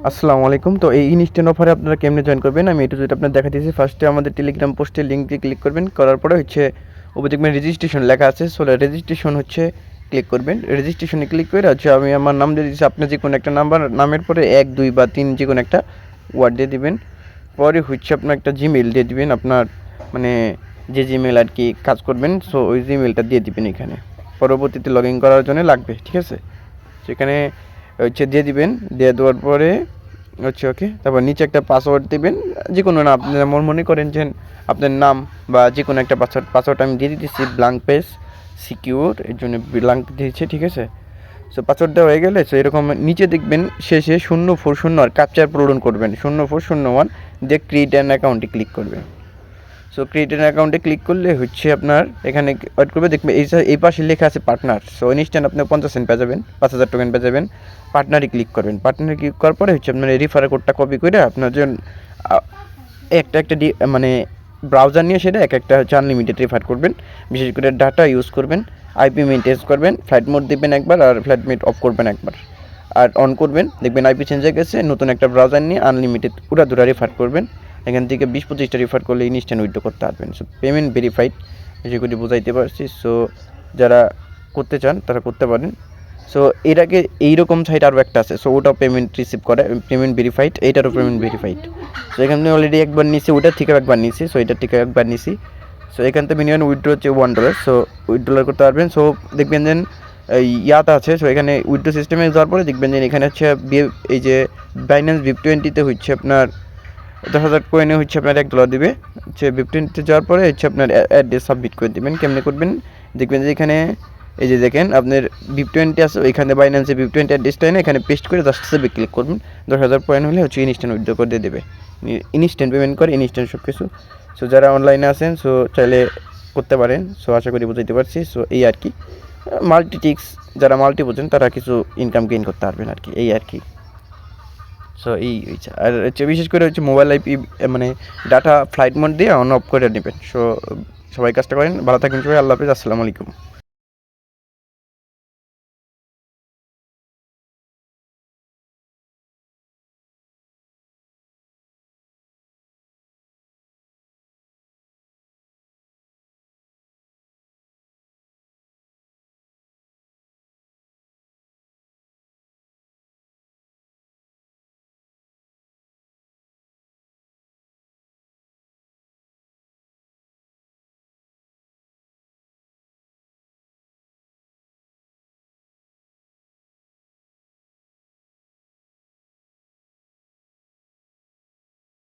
আসসালামু আলাইকুম। তো এই ইনস্ট্যান্ট অফারে আপনারা কেমনে জয়েন করবেন আমি একটু যদি আপনার দেখা দিয়েছি। ফার্স্টে আমাদের টেলিগ্রাম পোস্টের লিঙ্কে ক্লিক করবেন, করার পরে হচ্ছে উপরে দেখবেন রেজিস্ট্রেশন লেখা আছে। সো রেজিস্ট্রেশন হচ্ছে ক্লিক করবেন। রেজিস্ট্রেশনে ক্লিক করে হচ্ছে আমি আমার নাম দিয়ে দিচ্ছি। আপনি যে কোনো একটা নামের পরে 1 2 বা 3 যে কোনো একটা ওয়ার্ড দিয়ে দিবেন। পরে হচ্ছে আপনার একটা জিমেইল দিয়ে দিবেন, আপনার মানে যে জিমেইল আর কি কাজ করবেন, সো ওই জিমেইলটা দিয়ে দিবেন এখানে। পরবর্তীতে লগ ইন করার জন্য লাগবে, ঠিক আছে? সেখানে হচ্ছে দিয়ে দিবেন। দিয়ে দেওয়ার পরে হচ্ছে ওকে, তারপর নিচে একটা পাসওয়ার্ড দিবেন, যে কোনো না আপনি যেমন মনে করেন যে আপনার নাম বা যে কোনো একটা পাসওয়ার্ড আমি দিয়ে দিতেছি ব্ল্যাঙ্ক পেজ সিকিউর, এর জন্য ব্ল্যাঙ্ক দিয়েছে, ঠিক আছে? সো পাসওয়ার্ড দেওয়া হয়ে গেলে সো এরকম নিচে দেখবেন শেষে 040 আর ক্যাপচার পূরণ করবেন 0401 দিয়ে ক্রিয়েট অ্যান অ্যাকাউন্টে ক্লিক করবেন। সো ক্রিয়েট অ্যান অ্যাকাউন্টে ক্লিক করলে হচ্ছে আপনার এখানে ওয়েট করবে, দেখবেন এই পাশে লেখা আছে পার্টনার। সো ইনস্ট্যান্ট আপনি 50 সেন্ট পেয়ে যাবেন, 5000 টোকেন পেয়ে যাবেন। পার্টনারে ক্লিক করবেন। পার্টনারে ক্লিক করার পরে হচ্ছে আপনার এই রিফারের কোডটা কপি করে আপনার যে একটা মানে ব্রাউজার নিয়ে সেটা একটা হচ্ছে আনলিমিটেড রেফার করবেন। বিশেষ করে ডাটা ইউজ করবেন, আইপি মেনটেন করবেন, ফ্লাইট মোড দিবেন একবার আর ফ্লাইট মোড অফ করবেন একবার, আর অন করবেন। দেখবেন আইপি চেঞ্জ হয়ে গেছে, নতুন একটা ব্রাউজার নিয়ে আনলিমিটেড উড়াধুরা রেফার করবেন। এখান থেকে 20-25টা রেফার করলে ইনস্ট্যান্ট উইথড্র করতে পারবেন। সো পেমেন্ট ভেরিফাইড, যেগুলি বোঝাইতে পারছি। সো যারা করতে চান তারা করতে পারেন। সো এর আগে এইরকম সাইট আরও একটা আছে, সো ওটাও পেমেন্ট রিসিভ করে, পেমেন্ট ভেরিফাইড, এইটারও পেমেন্ট ভেরিফাইড। সো এখানে অলরেডি একবার নিছি, ওইটার থেকে একবার নিছি, সো এটার থেকে একবার নিছি। সো এখান থেকে মিনিমাম উইথড্র হচ্ছে $1। সো উইথড্র করতে পারবেন। সো দেখবেন যে ইয়াতে আছে, সো এখানে উইথড্র সিস্টেমে যাওয়ার পরে দেখবেন যে এখানে হচ্ছে এই যে বাইন্যান্স VIP20 হচ্ছে আপনার 10,000 কয়েনে হচ্ছে আপনার $1 দিবে। হচ্ছে VIP20 যাওয়ার পরে হচ্ছে আপনার অ্যাড্রেস সাবমিট করে দেবেন। কেমনে করবেন দেখবেন যে এখানে এই যে দেখেন আপনার VIP20 আছে, ওইখানে বাইন্যান্সে VIP20 অ্যাড্রেসটা এনে এখানে পেস্ট করে জাস্ট সেভে ক্লিক করবেন। 10,000 পয়েন্ট হলে হচ্ছে ইনস্ট্যান্ট উইথড্র করে দিয়ে দেবে। ইনস্ট্যান্ট পেমেন্ট করে, ইনস্ট্যান্ট সব কিছু। সো যারা অনলাইনে আছেন সো চাইলে করতে পারেন। সো আশা করি বুঝাইতে পারছি। সো এই আর কি মাল্টি টিক্স, যারা মাল্টি বোঝেন তারা কিছু ইনকাম গেইন করতে পারবেন আর কি, এই আর কি। সো এই হচ্ছে, আর হচ্ছে বিশেষ করে হচ্ছে মোবাইল আইপি মানে ডাটা ফ্লাইট মোড দিয়ে অন অফ করে নেবেন। সো সবাই কাজটা করেন। ভালো থাকবেন সবাই। আল্লাহ হাফিজ। আসসালামু আলাইকুম।